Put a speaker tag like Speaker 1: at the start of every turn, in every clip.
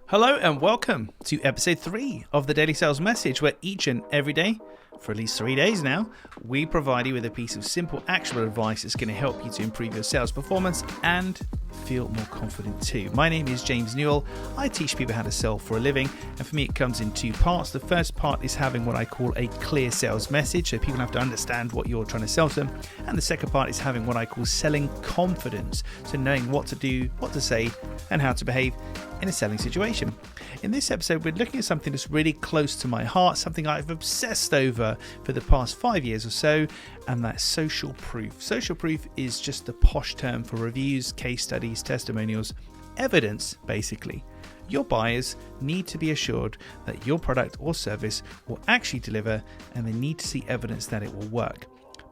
Speaker 1: Hello and welcome to episode 3 of the Daily Sales Message, where each and every day, for at least 3 days now, we provide you with a piece of simple, actionable advice that's going to help you to improve your sales performance and feel more confident too. My name is James Newell. I teach people how to sell for a living, and for me it comes in 2 parts. The first part is having what I call a clear sales message, so people have to understand what you're trying to sell to them. And the second part is having what I call selling confidence, so knowing what to do, what to say, and how to behave in a selling situation. In this episode, we're looking at something that's really close to my heart, something I've obsessed over for the past 5 years or so, and that's social proof. Social proof is just the posh term for reviews, case studies, testimonials, evidence, basically. Your buyers need to be assured that your product or service will actually deliver, and they need to see evidence that it will work.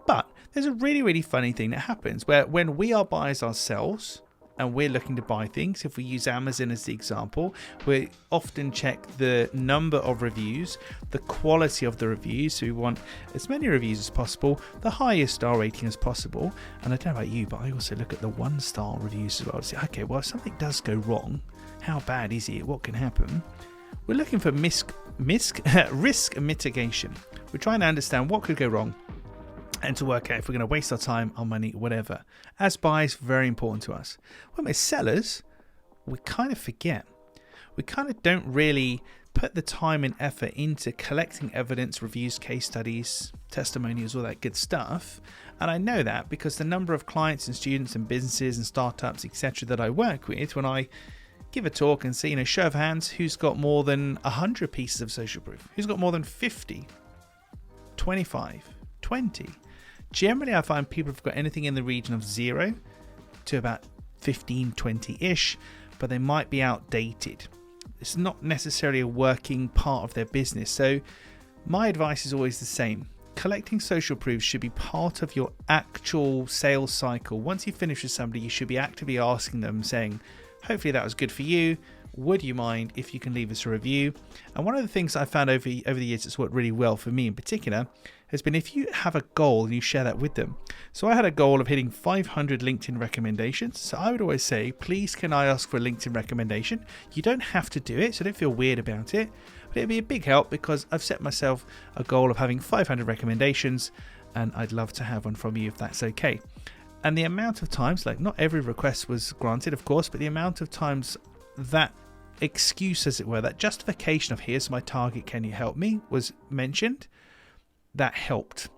Speaker 1: But there's a really funny thing that happens where when we are buyers ourselves, and we're looking to buy things, if we use Amazon as the example, we often check the number of reviews, the quality of the reviews, so we want as many reviews as possible, the highest star rating as possible. And I don't know about you, but I also look at the 1-star reviews as well to say, okay, well, if something does go wrong, how bad is it? What can happen? We're looking for risk mitigation. We're trying to understand what could go wrong, and to work out if we're going to waste our time, our money, whatever. As buyers, very important to us. When we're sellers, we kind of forget. We kind of don't really put the time and effort into collecting evidence, reviews, case studies, testimonials, all that good stuff. And I know that because the number of clients and students and businesses and startups, etc., that I work with, when I give a talk and say, show of hands, who's got more than 100 pieces of social proof? Who's got more than 50, 25, 20? Generally, I find people have got anything in the region of 0 to about 15, 20-ish, but they might be outdated. It's not necessarily a working part of their business. So my advice is always the same. Collecting social proof should be part of your actual sales cycle. Once you finish with somebody, you should be actively asking them, saying, hopefully that was good for you. Would you mind if you can leave us a review? And one of the things I found over the years that's worked really well for me in particular has been if you have a goal and you share that with them. So I had a goal of hitting 500 LinkedIn recommendations. So I would always say, please can I ask for a LinkedIn recommendation? You don't have to do it, so don't feel weird about it. But it'd be a big help because I've set myself a goal of having 500 recommendations, and I'd love to have one from you if that's okay. And the amount of times, like not every request was granted, of course, but the amount of times that excuse, as it were, that justification of here's my target, can you help me, was mentioned, that helped.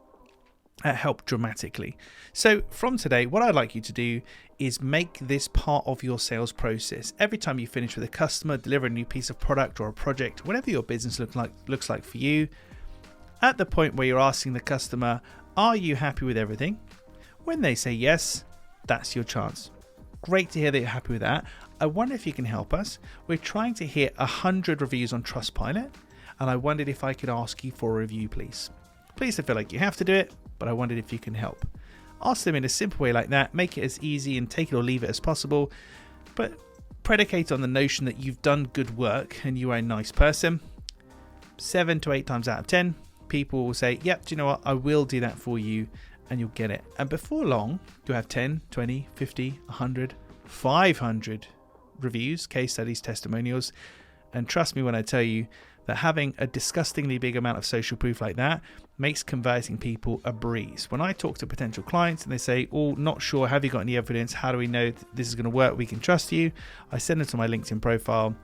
Speaker 1: That helped dramatically. So from today, what I'd like you to do is make this part of your sales process. Every time you finish with a customer, deliver a new piece of product or a project, whatever your business looks like for you, at the point where you're asking the customer, are you happy with everything? When they say yes, that's your chance. Great to hear that you're happy with that. I wonder if you can help us. We're trying to hit 100 reviews on Trustpilot, and I wondered if I could ask you for a review, please. Please don't feel like you have to do it, but I wondered if you can help. Ask them in a simple way like that. Make it as easy and take it or leave it as possible, but predicate on the notion that you've done good work and you are a nice person. 7 to 8 times out of 10, people will say, yep, do you know what? I will do that for you, and you'll get it. And before long, you'll have 10, 20, 50, 100, 500 reviews, case studies, testimonials. And trust me when I tell you that having a disgustingly big amount of social proof like that makes converting people a breeze. When I talk to potential clients and they say, oh, not sure, have you got any evidence? How do we know this is going to work? We can trust you. I send them to my LinkedIn profile,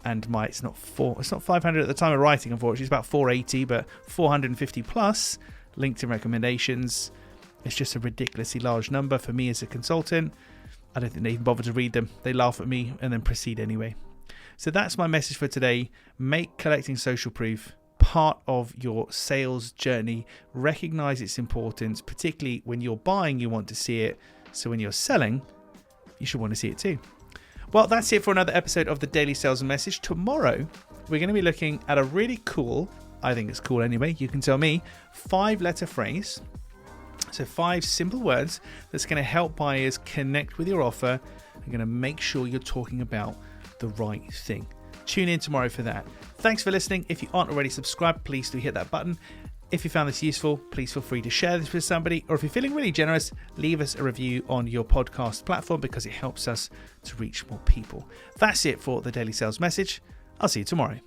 Speaker 1: and it's not 500 at the time of writing, unfortunately. It's about 480, but 450 plus LinkedIn recommendations. It's just a ridiculously large number for me as a consultant. I don't think they even bother to read them. They laugh at me and then proceed anyway. So that's my message for today. Make collecting social proof part of your sales journey. Recognize its importance, particularly when you're buying, you want to see it. So when you're selling, you should want to see it too. Well, that's it for another episode of the Daily Sales Message. Tomorrow, we're going to be looking at a really cool, I think it's cool anyway, you can tell me, 5-letter phrase. So 5 simple words that's going to help buyers connect with your offer and going to make sure you're talking about the right thing. Tune in tomorrow for that. Thanks for listening. If you aren't already subscribed, please do hit that button. If you found this useful, please feel free to share this with somebody, or if you're feeling really generous, leave us a review on your podcast platform because it helps us to reach more people. That's it for the Daily Sales Message. I'll see you tomorrow.